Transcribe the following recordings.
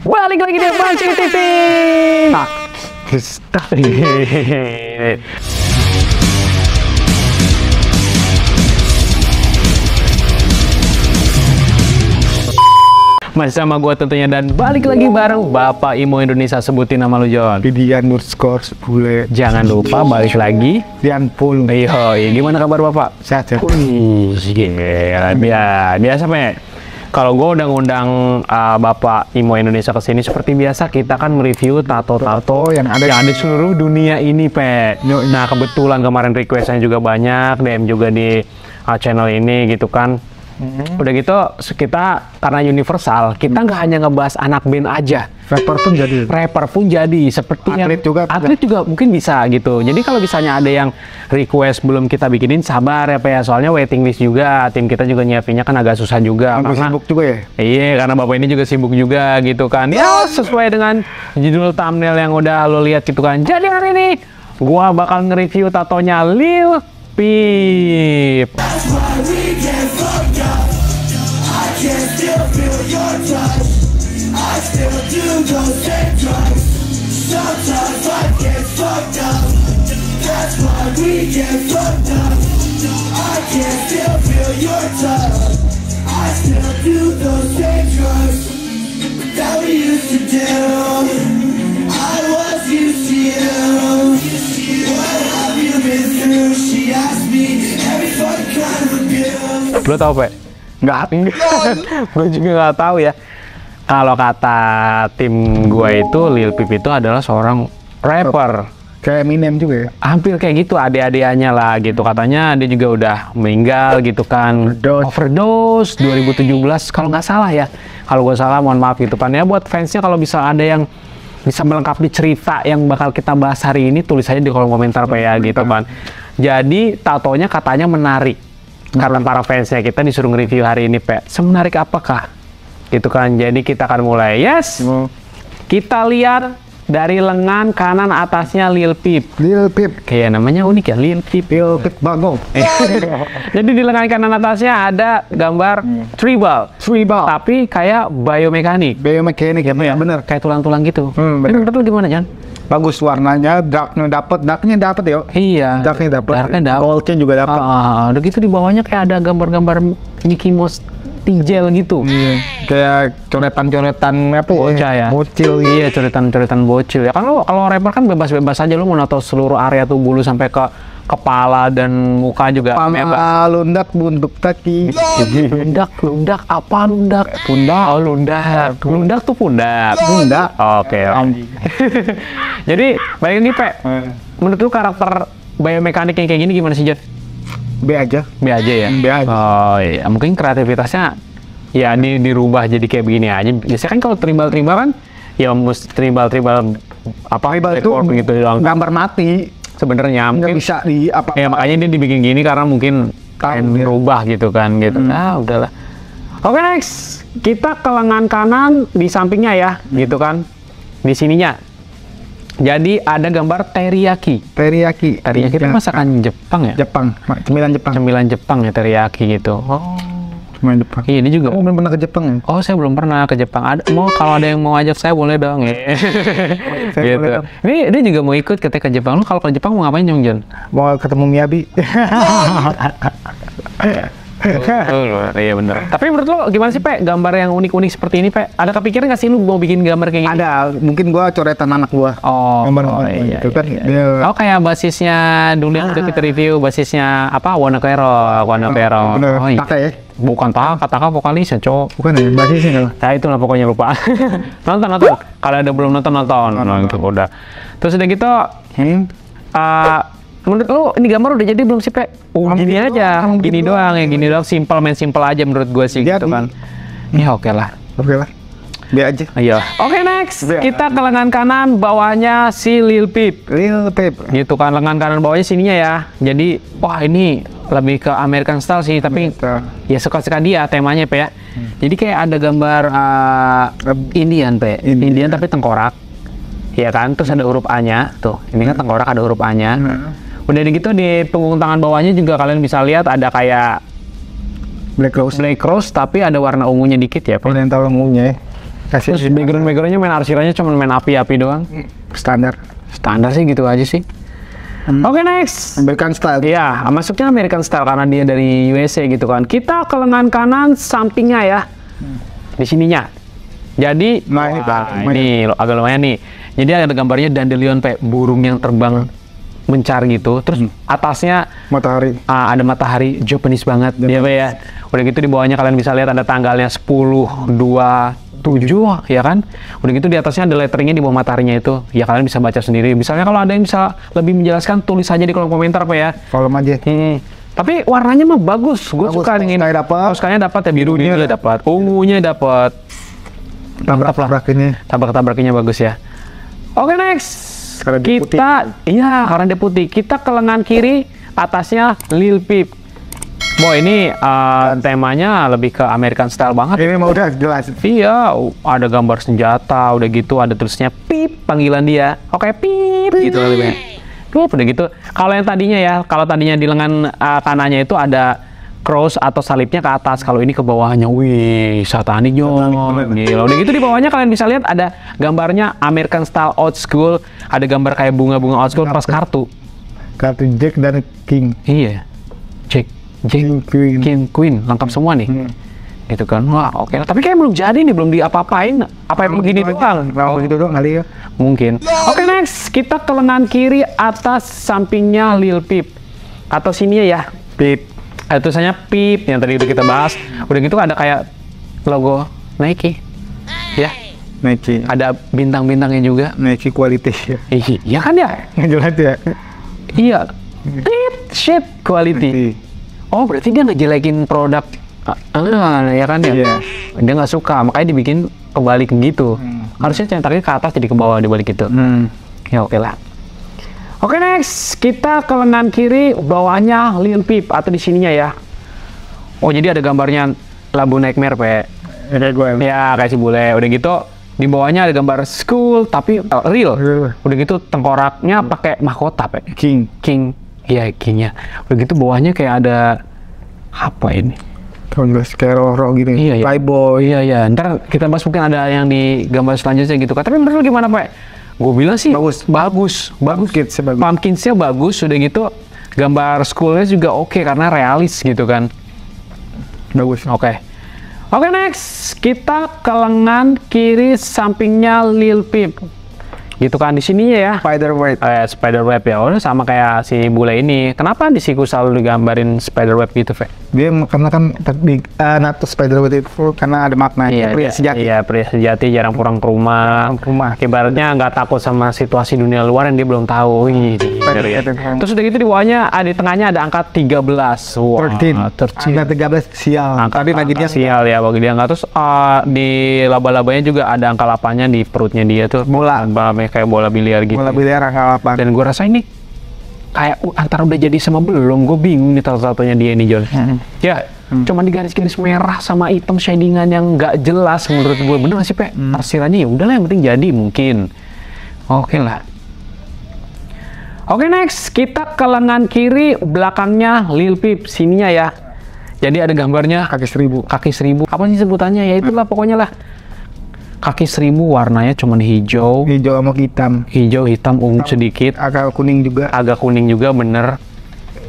Balik lagi di Mancing TV. Masih sama gue tentunya dan balik lagi bareng Bapak Imo Indonesia. Sebutin nama lu, John. Dian Nurskor Bule. Jangan lupa balik lagi Dian Pul. Iya, gimana kabar Bapak? Sehat ya. Gila, biasa Pak. Kalau gue udah ngundang Bapak Imo Indonesia ke sini seperti biasa kita kan mereview tato-tato yang ada di seluruh dunia ini, Pak. Nah, kebetulan kemarin requestnya juga banyak, DM juga di channel ini gitu kan. Udah gitu kita karena universal, kita nggak hanya ngebahas anak band aja. Rapper pun jadi seperti atlet juga mungkin bisa gitu. Jadi kalau misalnya ada yang request belum kita bikinin, sabar ya Pak ya, soalnya waiting list juga, tim kita juga nyiapinnya kan agak susah juga. Karena sibuk juga ya? Iya, karena Bapak ini juga sibuk juga gitu kan. Ya sesuai dengan judul thumbnail yang udah lo lihat gitu kan. Jadi hari ini gua bakal nge-review tatonya Lil Peep. Lo tau Pak? Nggak, gue juga nggak tahu ya. Kalau kata tim gue itu Lil Peep itu adalah seorang rapper. Kayak Eminem juga ya? Hampir kayak gitu, adik-adikannya lah gitu. Katanya dia juga udah meninggal gitu kan. Overdose 2017 kalau nggak salah ya. Kalau gue salah mohon maaf gitu kan ya. Buat fansnya kalau bisa ada yang bisa melengkapi cerita yang bakal kita bahas hari ini, tulis aja di kolom komentar Pak ya gitu kan. Jadi tatonya katanya menarik. Karena para fansnya kita disuruh nge-review hari ini Pak. Semenarik apakah? Gitu kan. Jadi kita akan mulai. Yes. Kita lihat dari lengan kanan atasnya Lil Peep. Lil Peep. Kayak namanya unik ya, Lil Peep. Lil Peep Bagong. Jadi di lengan kanan atasnya ada gambar tribal. Tapi kayak biomekanik. Biomekanik ya, bener. Kayak tulang-tulang gitu. Bener. Menurut lu gimana, Jan? Bagus warnanya, darknya dapet ya. Iya. Darknya dapet. Goldnya juga dapet. Udah gitu di bawahnya kayak ada gambar-gambar Mickey Mouse Tigel gitu. Iya. Kayak coretan-coretan apa? Bocah ya. Bocil. Iya, coretan-coretan bocil. Ya kan lo kalau rapper kan bebas-bebas aja, lo mau nato seluruh area tubuh lu sampai ke kepala dan muka juga. Lundak buntuk kaki. Lundak apa lundak? Pundak. Oh, lundak. Lundak tuh pundak. Pundak. Oke. Jadi, balik nih, Pak. Menurut lu karakter biomekanik yang kayak gini gimana sih, Jon? B aja. B aja ya? B aja. Oh iya, mungkin kreativitasnya ya dirubah jadi kayak begini aja. Biasanya kan kalau tribal kan ya mesti tribal apa itu gitu doang. Gambar mati sebenarnya mungkin bisa di apa. Ya makanya dia dibikin gini karena mungkin merubah gitu kan gitu. Udahlah. Oke, next. Kita ke lengan kanan di sampingnya ya, gitu kan. Di sininya. Jadi ada gambar teriyaki. Teriyaki itu masakan Jepang ya? Cemilan Jepang ya, teriyaki gitu. Oh, cemilan Jepang. Iya, ini juga. Kamu belum pernah ke Jepang ya? Oh, saya belum pernah ke Jepang. Kalau ada yang mau ajak saya boleh dong ya. Gitu. Ini dia juga mau ikut ketika ke Jepang. Lu kalau ke Jepang mau ngapain, Jon? Mau ketemu Miyabi. Iya bener. Tapi menurut lo gimana sih Pak gambar yang unik-unik seperti ini Pak? Ada kepikiran nggak sih lu mau bikin gambar kayak gini? Ada, mungkin gua coretan anak gua. Iya. Oh kayak basisnya dulu yang udah kita review, basisnya apa? Wano Kero. Bener. Oh, iya. Taka ya? Bukan Taka vokalisnya cowok. Bukan ya, basisnya kalau. Nah itulah pokoknya lupa. nonton. Kalau ada belum nonton. Nah, itu udah. Terus udah gitu. Menurut lo ini gambar udah jadi belum sih Pak? Gini aja, gini doang, simple aja menurut gue sih gitu kan. Ya oke lah. B aja. Iya. Oke, next. Kita ke lengan kanan bawahnya si Lil Peep. Gitu kan, lengan kanan bawahnya sininya ya. Jadi, wah ini lebih ke American style sih, tapi ya suka-suka dia temanya Pak ya. Jadi kayak ada gambar Indian Pak. Indian tapi tengkorak. Iya kan, terus ada huruf A-nya. Tuh, ini kan tengkorak ada huruf A-nya. Udah gitu di punggung tangan bawahnya juga kalian bisa lihat ada kayak Black Rose tapi ada warna ungunya dikit ya. Oriental ungunya ya. Kasih Terus backgroundnya main arsiranya cuma main api-api doang. standar. Standar sih gitu aja sih. Oke, next. American style. Iya, masuknya American style karena dia dari USA gitu kan. Kita ke lengan kanan sampingnya ya. Di sininya. Jadi, Nah, ini wah, lumayan. ini agak lumayan nih. Jadi ada gambarnya dandelion burung yang terbang mencar gitu. Terus atasnya Matahari. ada matahari Japanese banget dia Pak, ya. Udah gitu di bawahnya kalian bisa lihat ada tanggalnya 10/27 ya kan. Udah gitu di atasnya ada letteringnya di bawah mataharinya itu. Ya kalian bisa baca sendiri. Misalnya kalau ada yang bisa lebih menjelaskan tulis aja di kolom komentar Pak ya. Kolom aja. Tapi warnanya mah bagus. Gue Bagus, suka yang ini. kayak dapat. Kaosnya dapat ya, birunya juga dapat. Ungunya dapat. Mantap lah. Tabrak ini. Tabrak-tabrakinya bagus ya. Oke, next. Karena dia Karena dia putih. Kita ke lengan kiri, atasnya Lil Peep. Ini temanya lebih ke American style banget. Ini mah udah jelas. Iya, ada gambar senjata, udah gitu ada tulisnya Peep, panggilan dia. Oke, Peep, gitu lebih. Peep, udah gitu. Kalau yang tadinya ya, kalau tadinya di lengan kanannya itu ada cross atau salibnya ke atas, kalau ini ke bawahnya. Wih, satanik Jon. Gila. Udah gitu di bawahnya kalian bisa lihat ada gambarnya American style old school, ada gambar kayak bunga-bunga old school pas kartu. Kartu Jack dan King. Iya. Jack, Queen. King, Queen, lengkap semua nih. Gitu kan. Wah, oke. Tapi kayak belum jadi nih, belum diapa-apain. Apa yang begini doang? Kenapa gitu doang kali ya? Mungkin. Oke, next. Kita ke lengan kiri, atas sampingnya Lil Peep. Atau sini ya, Peep. Tulisannya Peep yang tadi udah kita bahas. Udah gitu ada kayak logo Nike. Ya, Nike. ada bintang-bintangnya juga. Nike quality ya. Iya kan ya? Jelas ya. Iya. Shit quality. Oh, berarti dia ngejelekin produk. Ya kan ya? Iya. Dia nggak suka, makanya dibikin kebalik gitu. Harusnya centangnya ke atas jadi ke bawah dibalik gitu. Ya oke lah. Oke, next. Kita ke lengan kiri, bawahnya Lil Peep atau di sininya ya. Oh, jadi ada gambarnya Labu Nightmare, Pak. Kayak gue. Ya, kayak si bule. Udah gitu di bawahnya ada gambar school tapi real. Udah gitu tengkoraknya pakai mahkota, Pak. King. King. Iya, kingnya. Udah gitu bawahnya kayak ada apa ini? Kalau jelas kayak roh gitu. Iya, iya. Playboy. Iya, iya. Ntar kita bahas mungkin ada yang di gambar selanjutnya gitu kan. Tapi menurut lu gimana, Pak? Gue bilang sih bagus. Kids bagus. Pumpkinsnya bagus, udah gitu gambar schoolnya juga oke karena realis gitu kan. Bagus. Oke, next kita ke lengan kiri sampingnya Lil Peep. Gitu kan di sininya ya. Spiderweb. Spiderweb ya. Udah sama kayak si bule ini. Kenapa di siku selalu digambarin spiderweb gitu, Fe? Dia karena kan tadi nato Spiderweb itu karena ada makna. Pria sejati. Iya, pria sejati jarang pulang ke rumah. Ibaratnya nggak takut sama situasi dunia luar yang dia belum tahu. Ya. Terus udah gitu di bawahnya, di tengahnya ada angka 13. Wah, 13. Angka 13 sial. Tadi lagi dia sial ya bagi dia nggak. Terus di laba-labanya juga ada angka 8-nya di perutnya dia tuh. Kayak bola biliar gitu. Bola biliar angka 8. Dan gue rasa ini kayak antara udah jadi sama belum. Gue bingung nih satu-satunya dia ini, Jon. Ya, cuma di garis-garis merah sama hitam shadingan yang nggak jelas menurut gue. Bener nggak sih, Pe? Arsirannya ya udahlah yang penting jadi mungkin. Oke lah. Oke, next. Kita ke lengan kiri, belakangnya Lil Peep. Sininya ya. Jadi ada gambarnya Kaki 1000. Kaki 1000. Apa sih sebutannya? Ya itulah pokoknya lah. Kaki 1000 warnanya cuma hijau. Hijau sama hitam. Hijau, hitam, ungu sedikit. Agak kuning juga. Agak kuning juga, bener.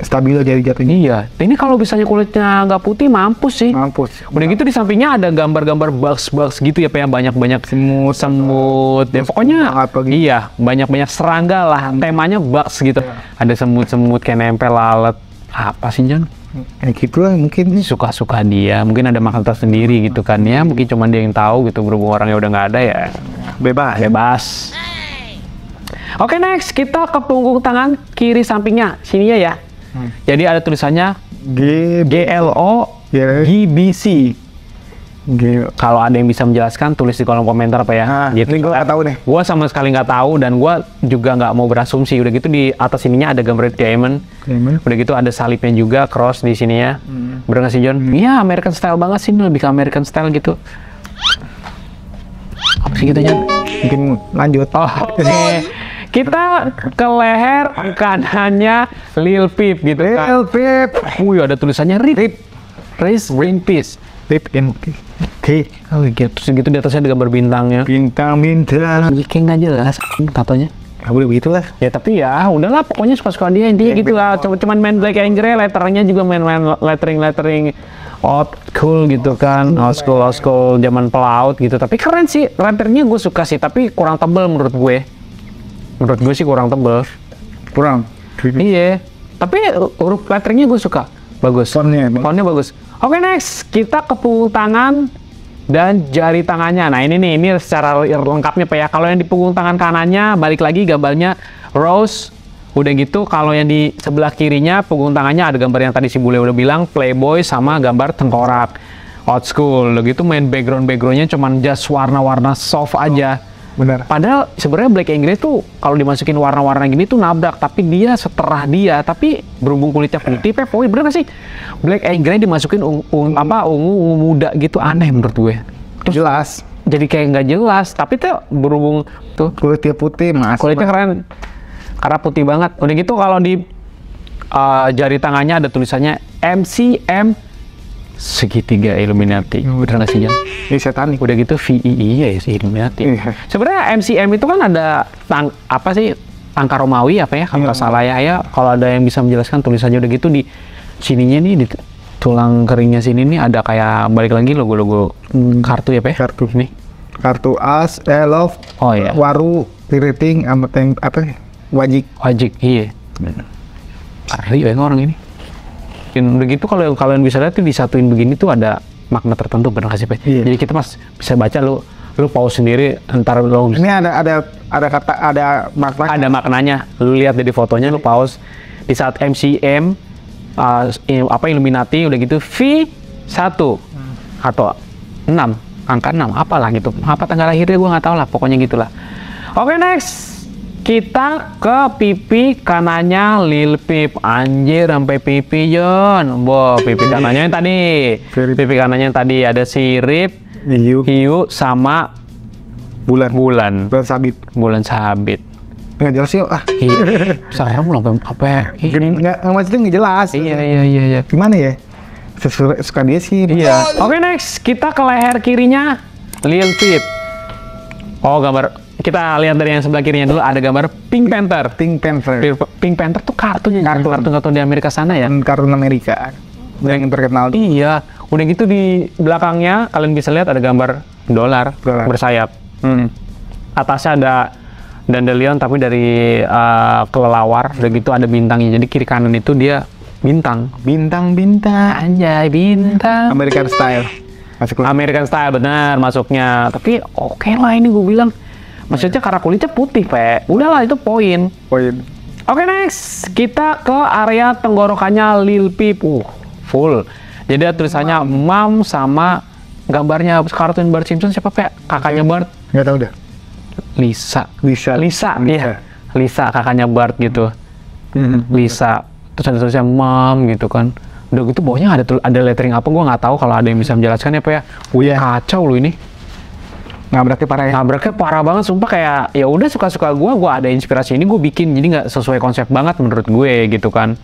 Stabil jadi jatuhnya. Iya. Ini kalau misalnya kulitnya nggak putih, mampus sih. Mampus. Udah gitu di sampingnya ada gambar-gambar bugs gitu ya, Pak, yang banyak-banyak semut. Ya, pokoknya apa gitu. iya, banyak-banyak serangga lah. Temanya bugs gitu. Ada semut-semut kayak nempel lalat. Apa sih, Jon? Kayak gitu lah mungkin. Suka-suka dia. Mungkin ada makna tersendiri gitu kan ya. Mungkin cuma dia yang tahu gitu. Berhubung orangnya udah nggak ada ya. Bebas. Oke, next. Kita ke punggung tangan kiri sampingnya. Sininya ya. Jadi ada tulisannya GLO GBC. Kalau ada yang bisa menjelaskan, tulis di kolom komentar, Pak ya. Gitu. Ini gue nggak tahu nih. Gue sama sekali nggak tahu dan gue juga nggak mau berasumsi. Udah gitu di atas ininya ada gambar diamond. Udah gitu ada salibnya juga, cross di sininya. Bener nggak sih, Jon? Iya, American style banget sih. Ini lebih ke American style gitu. Apa sih gitu, Jon? Mungkin lanjut. Oke. Kita ke leher kanannya Lil Peep gitu kan. Lil Peep. Wih, ada tulisannya RIP. Rest in peace. Live in K. Oh gitu, terus gitu di atasnya ada gambar bintangnya. Bintang. Kayak nggak jelas tatonya. Gak boleh begitu lah. Ya tapi ya udahlah, pokoknya suka-suka dia, intinya gitu lah. Cuman main Black Angry, letternya juga main lettering old cool gitu kan, old school zaman pelaut gitu. Tapi keren sih, letternya gue suka sih, tapi kurang tebel menurut gue. Menurut gue sih kurang tebel. Kurang. Iya, tapi huruf letteringnya gue suka, bagus. Fontnya bagus. Oke, next kita ke punggung tangan dan jari tangannya. Nah ini secara lengkapnya Pak ya. Kalau yang di punggung tangan kanannya, balik lagi gambarnya Rose. Udah gitu kalau yang di sebelah kirinya punggung tangannya ada gambar yang tadi si Bule udah bilang, Playboy sama gambar tengkorak. Old school. Udah gitu main backgroundnya cuman just warna-warna soft aja. Benar. Padahal sebenarnya Black Angry tuh kalau dimasukin warna-warna gini tuh nabrak, tapi dia seterah dia, tapi berhubung kulitnya putih, pokoknya bener gak sih? Black Angry dimasukin ungu muda gitu, aneh menurut gue. Terus jelas. Jadi kayak nggak jelas, tapi tuh berhubung tuh Kulitnya putih, Mas. kulitnya keren, karena putih banget. Udah gitu kalau di jari tangannya ada tulisannya MCM segitiga Illuminati. Udah nggak sih Jan? Ini setanik. Udah gitu VII ya sih Illuminati. Iya. Sebenarnya MCM itu kan ada angka Romawi apa ya? Kalau nggak salah ya. Kalau ada yang bisa menjelaskan tulis aja. Udah gitu di sininya nih di tulang keringnya sini nih ada kayak balik lagi logo-logo kartu ya Pak? Kartu. Nih. Kartu as, love, Oh iya. waru, rating, wajik. Wajik, iya. Ahli ya orang ini. Udah gitu kalau kalian bisa lihat tuh disatuin begini tuh ada makna tertentu, benar kasih Pak? Iya. Jadi kita bisa baca, lu pause sendiri, ntar lu Ini ada kata, ada makna. ada maknanya. Lu lihat dari fotonya, lu pause di saat MCM Illuminati, udah gitu V1 atau 6, angka 6 apalah gitu. Apa tanggal lahirnya gue nggak tahu lah, pokoknya gitulah. Oke, next. Kita ke pipi kanannya Lil Peep. Anjir, sampai pipi Jon. Pipi kanannya yang tadi. Pipi kanannya yang tadi ada sirip, hiu sama bulan sabit. Nggak jelas sih. Saya mau apa? Nggak maksudnya nggak jelas. Iya. Gimana ya? Sesuai suka dia sih. Iya. Oke, next kita ke leher kirinya Lil Peep. Oh, gambar. Kita lihat dari yang sebelah kirinya dulu, ada gambar Pink Panther. Pink Panther tuh kartun di Amerika sana ya? Kartun Amerika yang terkenal. Iya, udah gitu di belakangnya kalian bisa lihat ada gambar dolar bersayap. Atasnya ada dandelion tapi dari kelelawar. Udah gitu ada bintangnya. Jadi kiri kanan itu dia bintang. Anjay, bintang. American style. American style benar masuknya. Tapi oke lah, ini gue bilang. Maksudnya karena kulitnya putih, Pak. Udahlah, itu poin. Oke, next. Kita ke area tenggorokannya Lil Peep. Full. Jadi ada tulisannya Mom sama gambarnya kartun Bart Simpson. Siapa, Pak? Kakaknya Bart? Nggak tahu dah. Lisa, iya. Lisa, kakaknya Bart gitu. Lisa. Terus ada tulisannya Mom gitu kan. Udah gitu bawahnya ada lettering apa, gue nggak tahu. Kalau ada yang bisa menjelaskan ya, Pak ya. Kacau loh ini. Nabraknya parah ya? Nabraknya parah banget, sumpah. Kayak ya udah suka-suka gue ada inspirasi ini gue bikin, jadi nggak sesuai konsep banget menurut gue gitu kan.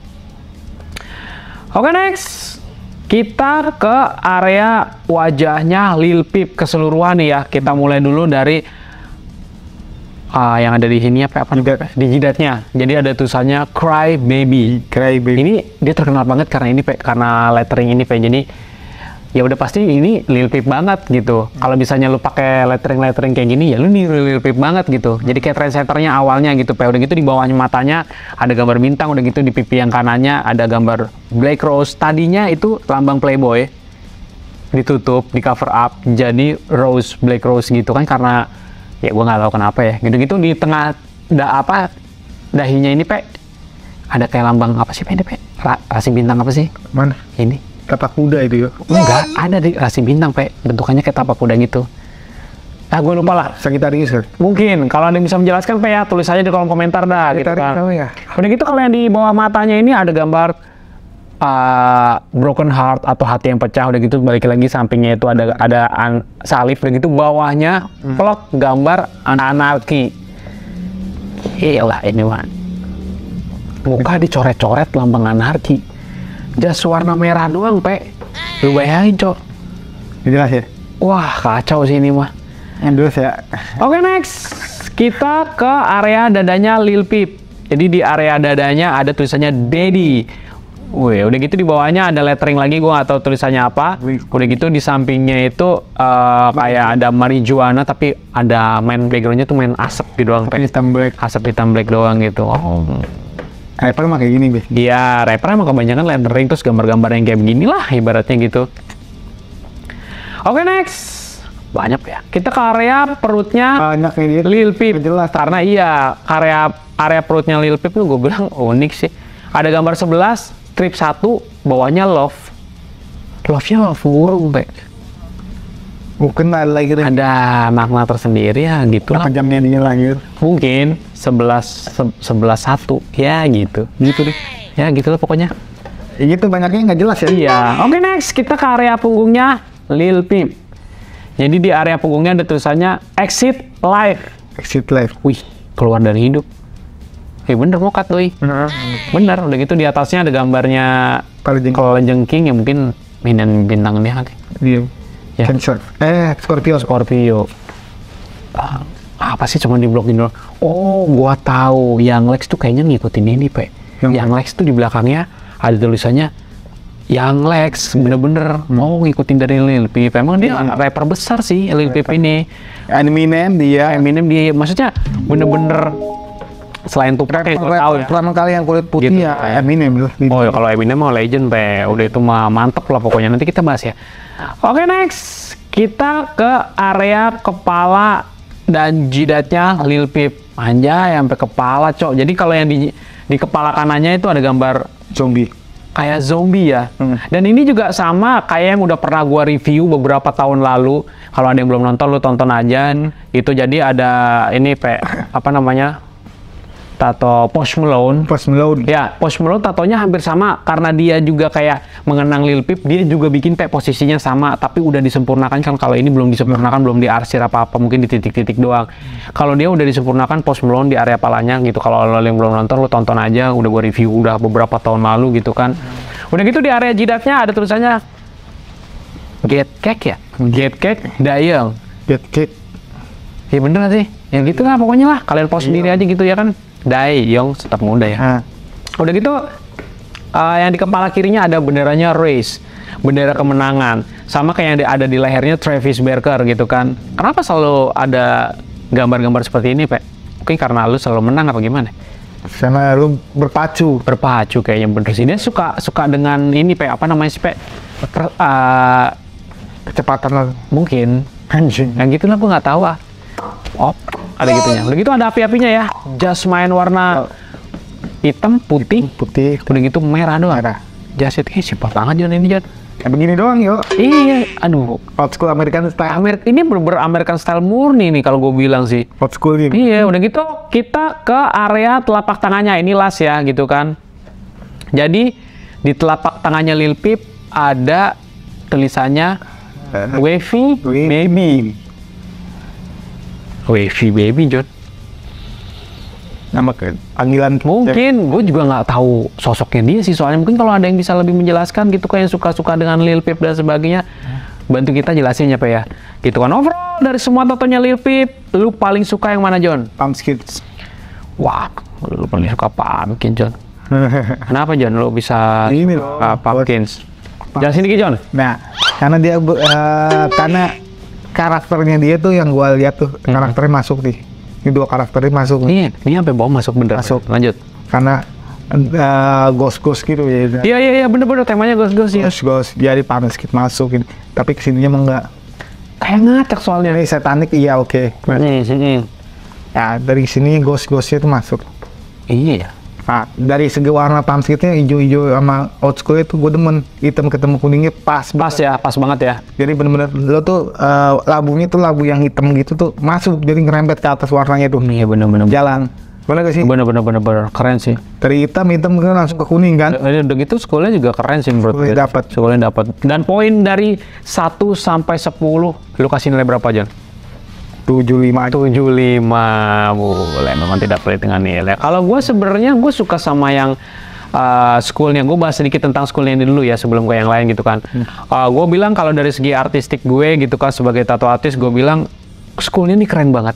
Oke, next kita ke area wajahnya Lil Peep keseluruhan nih ya. Kita mulai dulu dari yang ada di sini apa di jidatnya. Jadi ada tulisannya Cry Baby. Ini dia terkenal banget karena ini karena lettering ini jadi ya udah pasti ini Lil Peep banget gitu. Kalau misalnya lu pakai lettering kayak gini ya lu nih Lil Peep banget gitu. Jadi kayak trendsetternya awalnya gitu. Udah gitu di bawahnya matanya ada gambar bintang, udah gitu di pipi yang kanannya ada gambar Black Rose. Tadinya itu lambang Playboy, ditutup, di cover up jadi Rose, Black Rose gitu kan, karena ya gua nggak tahu kenapa ya. Gitu-gitu di tengah dahinya ini ada kayak lambang apa sih ini rasi bintang apa sih? Mana? Ini. Tapak kuda itu ya? Enggak, ada di rasi bintang, bentukannya kayak tapak kuda gitu. Gue lupa lah. Sagittarius kan? Mungkin, kalau ada yang bisa menjelaskan ya, tulis aja di kolom komentar dah. Gitu kan. Ya. Udah gitu kalau yang di bawah matanya ini ada gambar broken heart atau hati yang pecah. Udah gitu balik lagi sampingnya itu ada salib. Udah gitu bawahnya plot gambar anarki. Iyalah ini man. Muka dicoret-coret lambang anarki. Jas warna merah doang, Lu bayangin, Cok. Jelas ya. Wah, kacau sih ini mah. Endorse ya. Oke, next. Kita ke area dadanya Lil Peep. Jadi di area dadanya ada tulisannya Daddy. Wih, udah gitu di bawahnya ada lettering lagi, gue nggak tahu tulisannya apa. Udah gitu di sampingnya itu kayak ada marijuana, tapi ada main backgroundnya tuh main asap gitu doang. Hitam black. Asap hitam black doang gitu. Oh. Rapper mah kayak gini, Be. Iya, rapper emang kebanyakan lettering terus gambar-gambar yang kayak begini lah ibaratnya gitu. Oke, next. Banyak ya. Kita ke area perutnya Banyak kayak dia. Lil Peep. Jelas. Karena iya, area perutnya Lil Peep tuh gue bilang unik sih. Ada gambar 11, strip 1, bawahnya love. Love-nya love world, Be. Mungkin ada lagi. Ada makna tersendiri ya gitu lah. Apa jamnya dia lahir? Mungkin 11 1 ya gitu. Gitu deh. Ya gitu lah pokoknya. Ya gitu, banyaknya nggak jelas ya. Iya. Oke, next kita ke area punggungnya Lil Peep. Jadi di area punggungnya ada tulisannya Exit Life. Exit life. Wih, keluar dari hidup. Bener mokat doi. Bener. Udah gitu di atasnya ada gambarnya kalajengking ya, mungkin mainan bintang dia kali. Iya. Ya. Cancer. Scorpio. Scorpio. Apa sih cuma diblokin doang? Oh, gua tahu. Yang Lex tuh kayaknya ngikutin ini, Pe. Yang Lex tuh di belakangnya ada tulisannya Yang Lex, bener-bener mau ngikutin dari Lil Peep. Emang dia rapper besar sih, Lil Peep ini. Eminem dia. Maksudnya bener-bener selain Tupac kayak gue tahu ya. Pertama kali yang kulit putih Gitu. ya Eminem loh. Oh ya, kalau Eminem mah legend, Pe. Udah itu mah mantep lah pokoknya. Nanti kita bahas ya. Oke, next. Kita ke area kepala dan jidatnya Lil Peep. Anjay, sampai kepala, Cok. Jadi kalau yang di kepala kanannya itu ada gambar Zombie. kayak zombie ya. Dan ini juga sama kayak yang udah pernah gua review beberapa tahun lalu. Kalau ada yang belum nonton, lu tonton aja. Itu jadi ada ini, Pe, apa namanya? Tato Post Malone. Post Malone. Ya, Post Malone tatonya hampir sama karena dia juga kayak mengenang Lil Peep, dia juga bikin Pe posisinya sama, tapi udah disempurnakan kan. Kalau ini belum disempurnakan, belum diarsir apa-apa, mungkin di titik-titik doang. Kalau dia udah disempurnakan Post Malone di area palanya gitu. Kalau lo yang belum nonton, lo tonton aja, udah gua review udah beberapa tahun lalu gitu kan. Udah gitu di area jidatnya ada tulisannya Get Cake ya? Get Cake Dayang. Get Cake. Ya bener gak sih? Yang gitu lah pokoknya lah. Kalian post sendiri aja gitu ya kan. Dayong tetap muda ya. Udah gitu yang di kepala kirinya ada benderanya Race, bendera kemenangan. Sama kayak yang ada di lehernya Travis Barker gitu kan. Kenapa selalu ada gambar-gambar seperti ini, Pe? Mungkin karena lu selalu menang apa gimana? Karena lu berpacu. Berpacu kayaknya bener sih. Dia suka dengan ini, Pe, apa namanya sih, Pe? Kecepatan lah. Mungkin. Anjing. Yang gitu lah, gue nggak tahu ah. Oh, ada gitunya. Udah gitu ada api-apinya ya. Jasmine warna hitam, putih. Udah gitu merah doang. Jas itu kayak simpel banget Jon ini, Jon. Kayak begini doang yuk. Iya, aduh. Old school American style. Ini bener-bener American style murni nih kalau gue bilang sih. Old school gini. Iya, udah gitu kita ke area telapak tangannya. Ini las ya gitu kan. Jadi di telapak tangannya Lil Peep ada tulisannya Wavy Baby. Wavy Baby, Jon. Nama kan panggilan. Mungkin gue juga nggak tahu sosoknya dia sih, soalnya mungkin kalau ada yang bisa lebih menjelaskan gitu, kayak yang suka-suka dengan Lil Peep dan sebagainya, bantu kita jelasin ya, Pak ya. Gitu kan. Overall dari semua tatonya Lil Peep, lu paling suka yang mana, Jon? Pumpkins. Wah, lu paling suka Pumpkin, Jon. Kenapa, Jon? Lu bisa ini Pumpkins? Jelasin dikit, Jon. Nah, karena dia karena karakternya dia tuh yang gua lihat tuh karakternya masuk nih. Ini dua karakternya masuk nih. Ini sampai bawah masuk bener. Masuk. Lanjut. Karena ghost gitu ya. Iya, bener-bener temanya ghost ya. Ghost. Jadi Pumpkins masuk ini. Tapi kesininya mah enggak. Kayak ngacak soalnya. Ini satanik iya oke. Ya dari sini ghost-ghostnya tuh masuk. Iya ya. Nah, dari segi warna pumpkinnya hijau-hijau sama old school itu gue demen, hitam ketemu kuningnya pas ya, pas banget ya. Jadi bener-bener lo tuh labunya tuh labu yang hitam gitu tuh masuk, jadi ngerempet ke atas warnanya tuh. Iya bener-bener. Jalan. Bener gak sih? Bener keren sih. Dari hitam kan langsung ke kuning kan? Udah gitu sekolahnya juga keren sih menurut gue. Sekolahnya dapat. Dan poin dari 1 sampai 10, lu kasih nilai berapa, Jon? 75. Boleh, memang tidak pelit dengan nilai. Kalau gue sebenarnya gue suka sama yang schoolnya. Gue bahas sedikit tentang schoolnya ini dulu ya sebelum ke yang lain gitu kan. Gue bilang kalau dari segi artistik gue gitu kan sebagai tato artis, gue bilang schoolnya ini keren banget.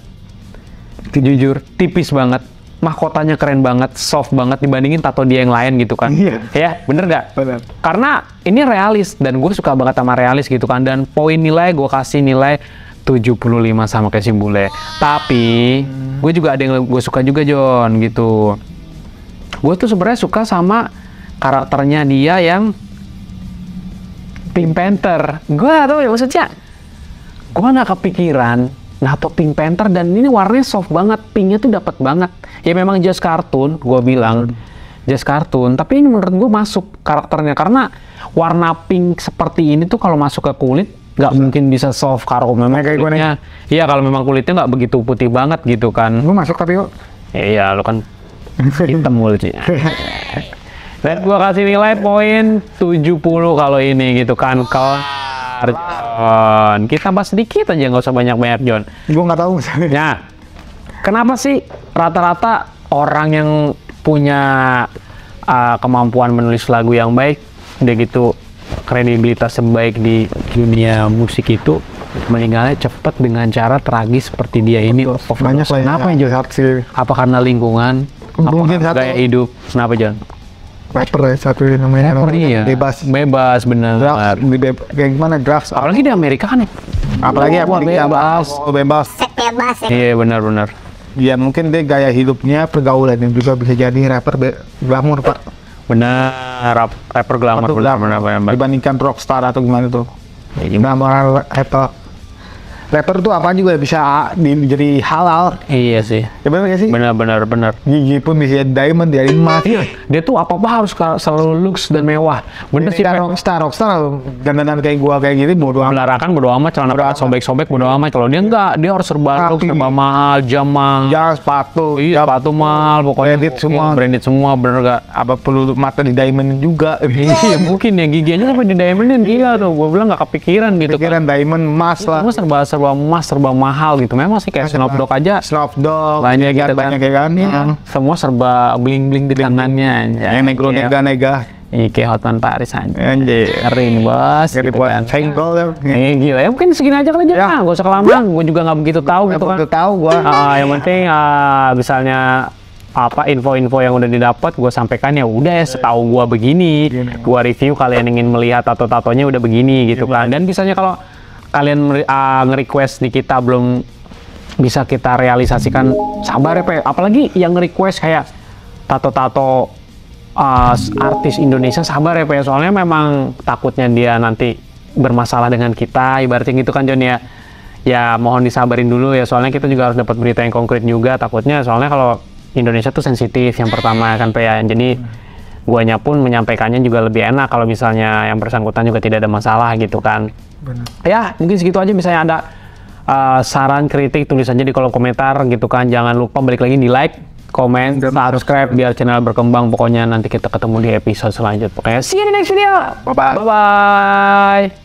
Jujur, tipis banget. Mahkotanya keren banget, soft banget dibandingin tato dia yang lain gitu kan. Iya. Ya, bener gak? Bener. Karena ini realis dan gue suka banget sama realis gitu kan. Dan poin nilai gue kasih nilai 75 sama kayak si bule. Tapi gue juga ada yang gue suka juga John gitu. Gue tuh sebenarnya suka sama karakternya dia yang Pink Panther. Gue gak tau ya maksudnya. Gue gak kepikiran nato Pink Panther dan ini warnanya soft banget. Pinknya tuh dapat banget. Ya memang just kartun, gue bilang. Just kartun. Tapi ini menurut gue masuk karakternya. Karena warna pink seperti ini tuh kalau masuk ke kulit nggak mungkin bisa soft. Kalau memang kayak kulitnya, iya kalau memang kulitnya nggak begitu putih banget gitu kan. Gue masuk tapi kok. Iya, lo kan hitam mulutnya. Dan gua kasih nilai poin 70 kalau ini gitu kan. Kelar, John. Kita bahas sedikit aja, nggak usah banyak-banyak, John. Gue nggak tahu misalnya. Nah, kenapa sih rata-rata orang yang punya kemampuan menulis lagu yang baik, udah gitu kredibilitas baik di dunia musik itu meninggalnya cepat dengan cara tragis seperti dia ini? Banyak lah. Kenapa ya, John? Apa karena lingkungan? Mungkin Apa gaya hidup? Kenapa, John? Rapper ya satu namanya. Iya. Bebas, bener. Kayak gimana drugs? Apalagi di Amerika kan ya? Apalagi bebas. Bebas. Bebas ya. Iya, benar-benar. Ya mungkin dia gaya hidupnya pergaulan yang juga bisa jadi rapper glamour pak. Benar, rapper glamour. Benar. Dibandingkan rockstar atau gimana tuh. Ya, Glamour rapper tuh apa juga bisa jadi halal. iya sih. Ya benar gak sih? Benar. Gigi pun bisa jadi diamond, jadi emas. Iya, dia tuh apa-apa harus selalu lux dan mewah. Bener sih, rockstar dandanan kayak gua kayak gini bodo amat. belarakan bodo amat, celana sobek-sobek bodo amat. Kalau dia enggak, dia harus serba lux, serba mahal, jam mahal. Ya sepatu, Iya, sepatu mahal, pokoknya branded semua, bener gak? apa perlu mata di diamond juga. Iya, mungkin ya giginya sampai di diamondin gila tuh. Gua bilang nggak kepikiran gitu. Pikiran diamond emas lah. Semua serba emas, serba mahal gitu. Memang sih kayak Snoop Dogg aja. Snoop Dogg Banyak gitu kan. banyak kayak kan. Semua serba bling-bling di tangannya. Yang negro nega. Iya, kayak Hotman Paris aja. Anjir. Ngeri nih, Bos. Jadi Gitu buat kan. senggol ya. Gila ya, mungkin segini aja kali aja. Gak usah kelamaan. Gue juga nggak begitu tahu gitu kan. Tahu gua. Yang penting misalnya apa info-info yang udah didapat gue sampaikan ya udah ya setahu gue begini. Gue review, kalian ingin melihat tato-tatonya udah begini gitu kan. Dan misalnya kalau kalian nge-request di kita belum bisa kita realisasikan, sabar ya Pe. Apalagi yang nge-request kayak tato-tato artis Indonesia, sabar ya Pe. Soalnya memang takutnya dia nanti bermasalah dengan kita, ibaratnya gitu kan John ya. Ya mohon disabarin dulu ya, soalnya kita juga harus dapat berita yang konkret juga. Takutnya soalnya kalau Indonesia tuh sensitif yang pertama kan Pe ya. Jadi guanya pun menyampaikannya juga lebih enak kalau misalnya yang bersangkutan juga tidak ada masalah gitu kan. Benar. Ya mungkin segitu aja. Misalnya ada saran, kritik, tulis aja di kolom komentar gitu kan. Jangan lupa balik lagi di like, komen, subscribe biar channel berkembang. Pokoknya nanti kita ketemu di episode selanjutnya. Pokoknya see you in the next video. Bye bye.